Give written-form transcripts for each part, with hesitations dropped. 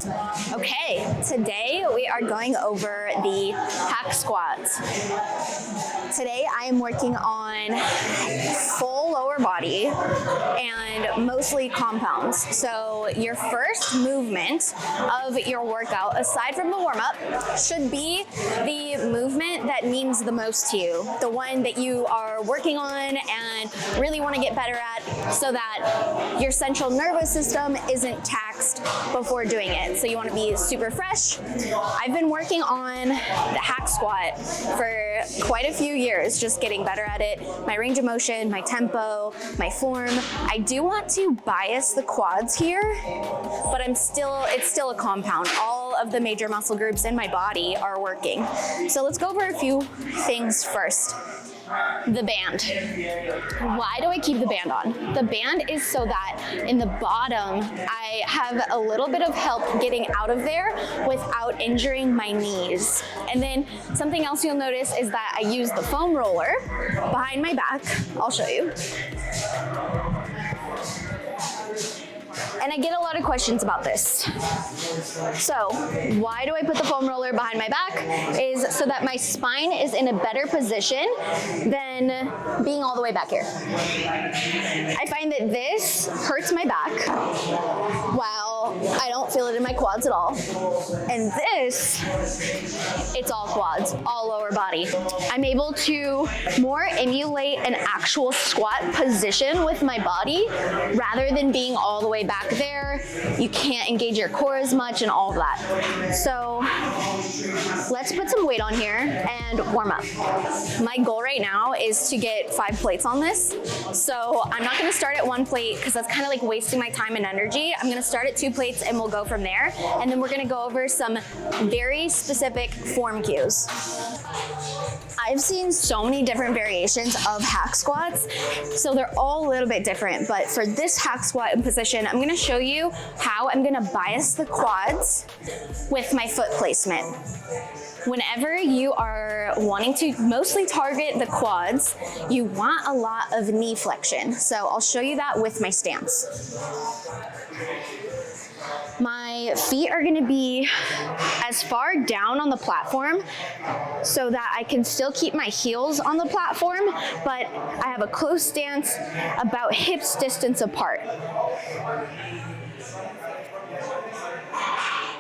Okay, today we are going over the hack squats. Today I am working on full lower body and mostly compounds. So your first movement of your workout, aside from the warm-up, should be the movement that means the most to you, the one that you are working on and really want to get better at so that your central nervous system isn't taxed before doing it. So you want to be super fresh. I've been working on the hack squat for quite a few years, just getting better at it. My range of motion, my tempo, my form. I do want to bias the quads here, but it's still a compound. All of the major muscle groups in my body are working. So let's go over a few things first. The band. Why do I keep the band on? The band is so that in the bottom, I have a little bit of help getting out of there without injuring my knees. And then something else you'll notice is that I use the foam roller behind my back. I'll show you. And I get a lot of questions about this. So why do I put the foam roller behind my back? Is so that my spine is in a better position than being all the way back here. I find that this hurts my back while I don't feel it in my quads at all. And this, it's all quads, all lower body. I'm able to more emulate an actual squat position with my body rather than being all the way back there. You can't engage your core as much and all of that. So let's put some weight on here and warm up. My goal right now is to get 5 plates on this. So I'm not gonna start at 1 plate because that's kind of like wasting my time and energy. I'm gonna start at 2 plates and we'll go from there. And then we're gonna go over some very specific form cues. I've seen so many different variations of hack squats, so they're all a little bit different. But for this hack squat in position, I'm gonna show you how I'm gonna bias the quads with my foot placement. Whenever you are wanting to mostly target the quads, you want a lot of knee flexion. So I'll show you that with my stance. My feet are gonna be as far down on the platform so that I can still keep my heels on the platform, but I have a close stance about hips distance apart.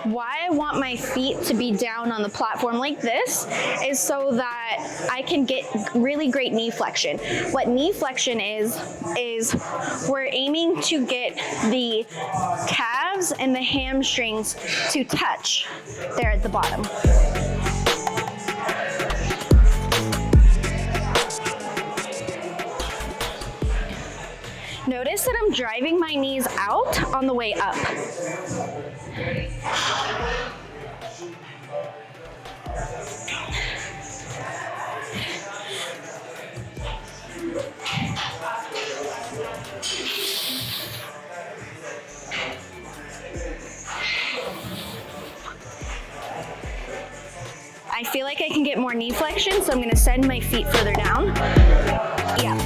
Why I want my feet to be down on the platform like this is so that I can get really great knee flexion. What knee flexion is we're aiming to get the calves and the hamstrings to touch there at the bottom. Notice that I'm driving my knees out on the way up. I feel like I can get more knee flexion, so I'm gonna send my feet further down. Yeah.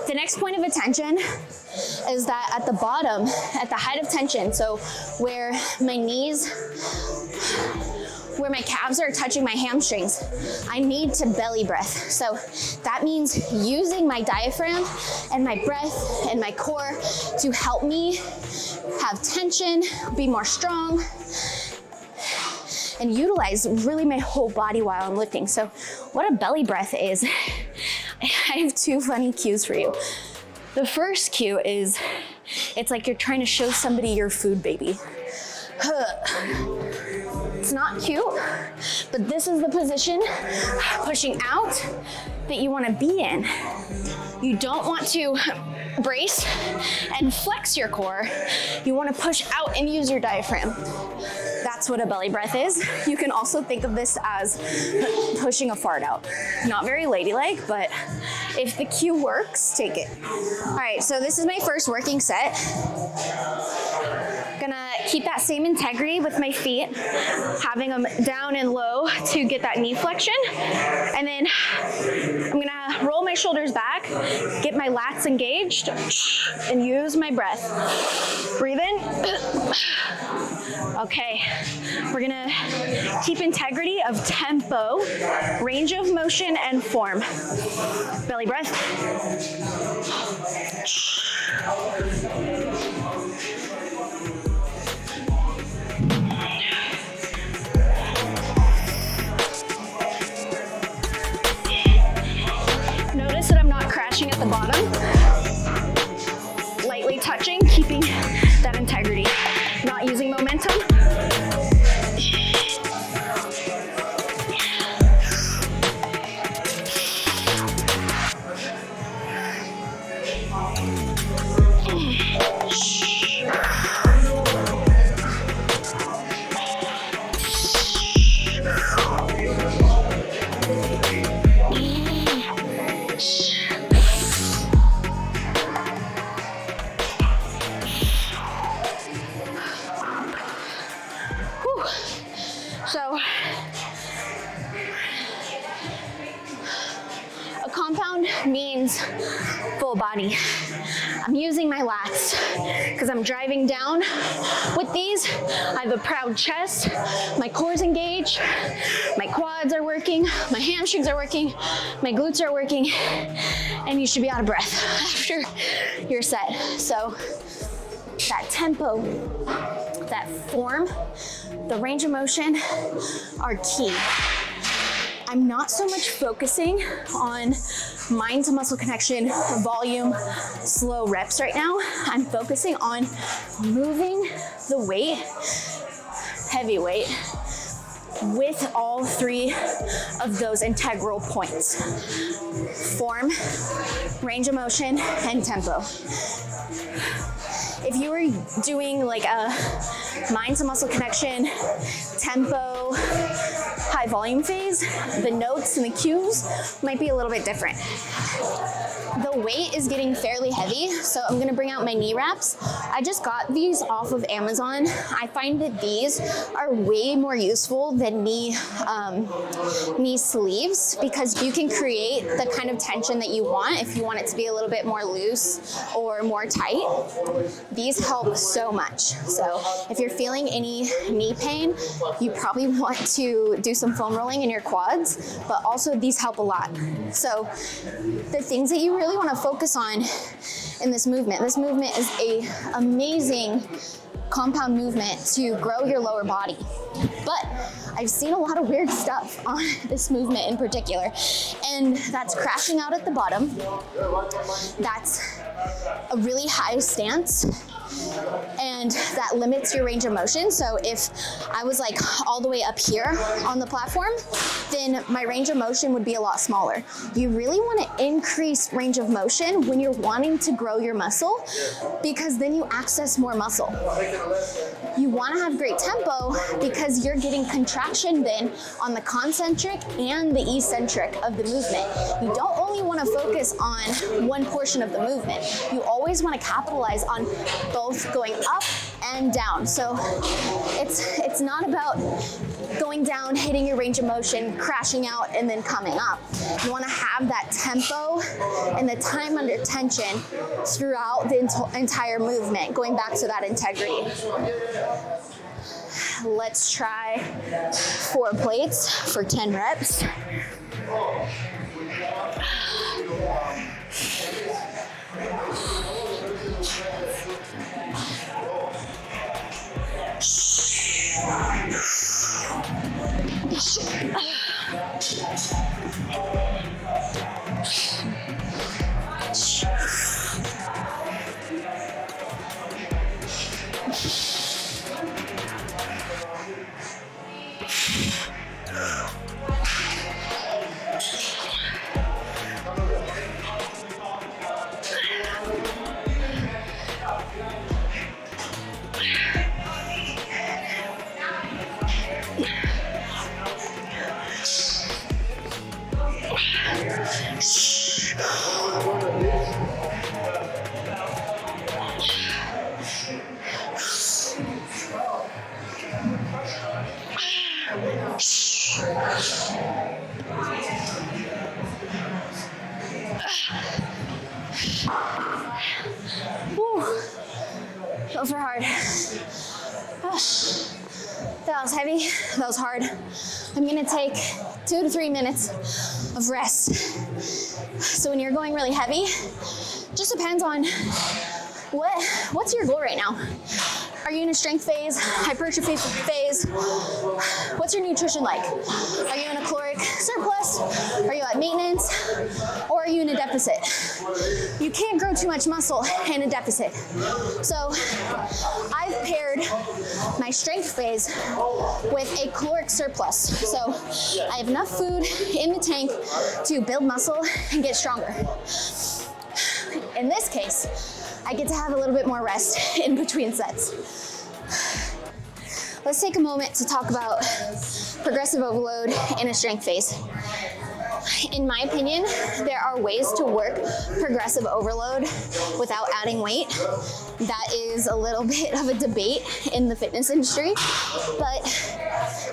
The next point of attention is that at the bottom, at the height of tension, so where my knees, where my calves are touching my hamstrings, I need to belly breath. So that means using my diaphragm and my breath and my core to help me have tension, be more strong, and utilize really my whole body while I'm lifting. So what a belly breath is, I have 2 funny cues for you. The first cue is, it's like you're trying to show somebody your food baby. It's not cute, but this is the position, pushing out, that you want to be in. You don't want to brace and flex your core. You want to push out and use your diaphragm. That's what a belly breath is. You can also think of this as pushing a fart out. Not very ladylike, but If the cue works, take it. All right, so this is my first working set. Gonna keep that same integrity with my feet, having them down and low to get that knee flexion. And then I'm gonna roll my shoulders back, get my lats engaged, and use my breath. Breathe in. Okay, we're gonna keep integrity of tempo, range of motion, and form. Belly breath. Notice that I'm not crashing at the bottom. Lightly touching, keeping that integrity. Not using momentum. So, a compound means full body. I'm using my lats because I'm driving down with these. I have a proud chest, my core's engaged, my quads are working, my hamstrings are working, my glutes are working, and you should be out of breath after your set. So that tempo, that form, the range of motion are key. I'm not so much focusing on mind to muscle connection, volume, slow reps right now. I'm focusing on moving the weight, heavy weight, with all three of those integral points: form, range of motion, and tempo. If you were doing like a mind to muscle connection, tempo, high volume phase, the notes and the cues might be a little bit different. The weight is getting fairly heavy, so I'm gonna bring out my knee wraps. I just got these off of Amazon. I find that these are way more useful than knee sleeves, because you can create the kind of tension that you want if you want it to be a little bit more loose or more tight. These help so much. So if you're feeling any knee pain, you probably want to do some foam rolling in your quads, but also these help a lot. So the things that you really want to focus on in this movement is an amazing compound movement to grow your lower body. But I've seen a lot of weird stuff on this movement in particular, and that's crashing out at the bottom. That's a really high stance, and that limits your range of motion. So if I was like all the way up here on the platform, then my range of motion would be a lot smaller. You really want to increase range of motion when you're wanting to grow your muscle, because then you access more muscle. You want to have great tempo because you're getting contraction then on the concentric and the eccentric of the movement. You don't only want to focus on one portion of the movement. You always want to capitalize on both going up and down. So it's not about going down, hitting your range of motion, crashing out, and then coming up. You want to have that tempo and the time under tension throughout the entire movement, going back to that integrity. Let's try 4 plates for 10 reps. was heavy, that was hard. I'm gonna take 2 to 3 minutes of rest. So when you're going really heavy, just depends on what's your goal right now. Are you in a strength phase, hypertrophy phase? What's your nutrition like? Are you in a caloric surplus? Are you at maintenance? Or are you in a deficit? You can't grow too much muscle in a deficit. So I've paired my strength phase with a caloric surplus. So I have enough food in the tank to build muscle and get stronger. In this case, I get to have a little bit more rest in between sets. Let's take a moment to talk about progressive overload in a strength phase. In my opinion, there are ways to work progressive overload without adding weight. That is a little bit of a debate in the fitness industry, but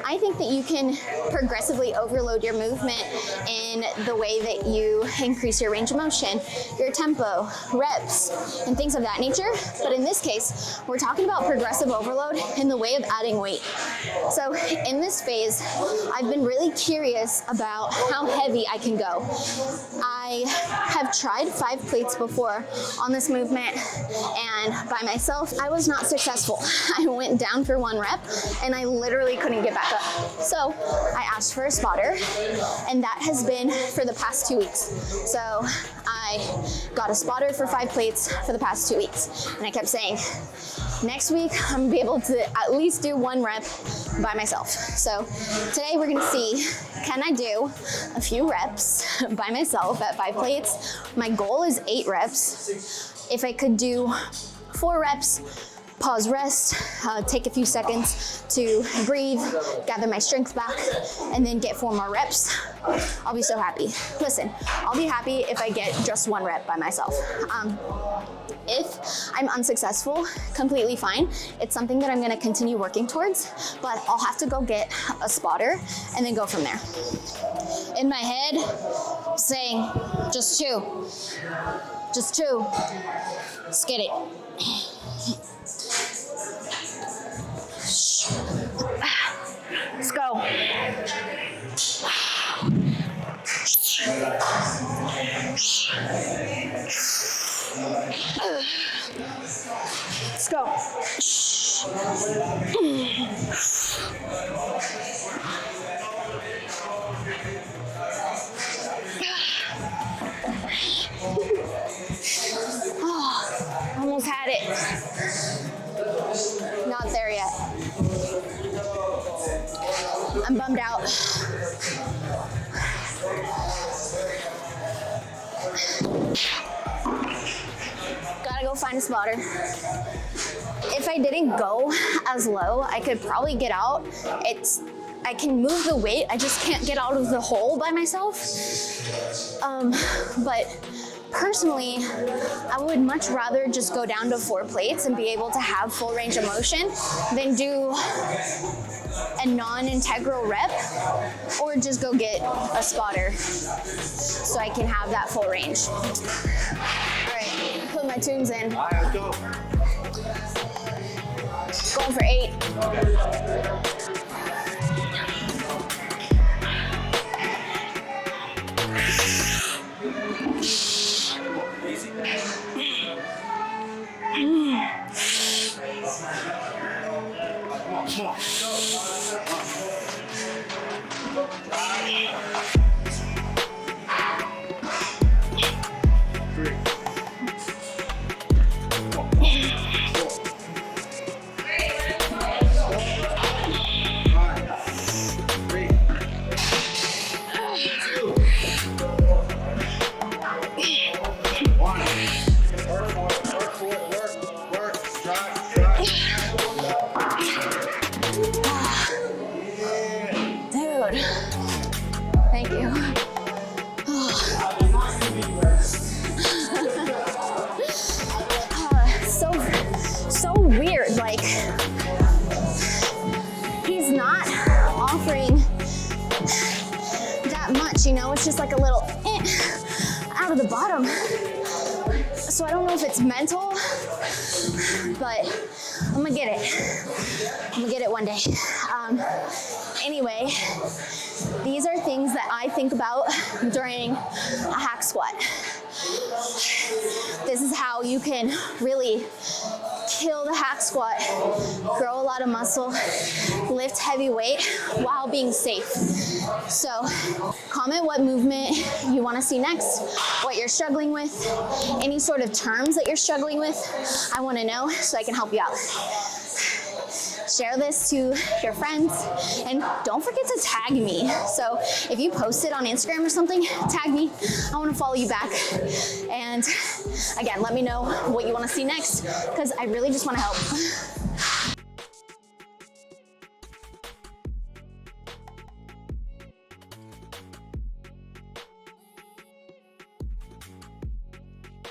I think that you can progressively overload your movement in the way that you increase your range of motion, your tempo, reps, and things of that nature. But in this case, we're talking about progressive overload in the way of adding weight. So in this phase, I've been really curious about how heavy I can go. I have tried 5 plates before on this movement, and by myself, I was not successful. I went down for 1 rep, and I literally couldn't get back up. So I asked for a spotter, and that has been for the past 2 weeks. So I got a spotter for 5 plates for the past 2 weeks, and I kept saying, next week, I'm gonna be able to at least do 1 rep by myself. So today we're gonna see, can I do a few reps by myself at 5 plates? My goal is 8 reps. If I could do 4 reps, pause, rest, take a few seconds to breathe, gather my strength back, and then get 4 more reps, I'll be so happy. Listen, I'll be happy if I get just 1 rep by myself. If I'm unsuccessful, completely fine. It's something that I'm gonna continue working towards, but I'll have to go get a spotter and then go from there. In my head, saying, just 2. Just 2. Let's get it. Let's go. Let's go. Oh, almost had it. Not there yet. I'm bummed out. Gotta go find a spotter. If I didn't go as low, I could probably get out. I can move the weight, I just can't get out of the hole by myself. But personally, I would much rather just go down to 4 plates and be able to have full range of motion than do a non-integral rep, or just go get a spotter so I can have that full range. All right, put my tunes in. All right, let's go. Going for 8. Come on. Thank you. So weird. Like, he's not offering that much, you know? It's just like a little out of the bottom. So I don't know if it's mental, but I'm gonna get it. I'm gonna get it one day. Anyway, these are things that I think about during a hack squat. This is how you can really kill the hack squat, grow a lot of muscle, lift heavy weight while being safe. So comment what movement you want to see next, what you're struggling with, any sort of terms that you're struggling with. I want to know so I can help you out. Share this to your friends, and don't forget to tag me. So if you post it on Instagram or something, tag me. I want to follow you back. And again, let me know what you want to see next, because I really just want to help.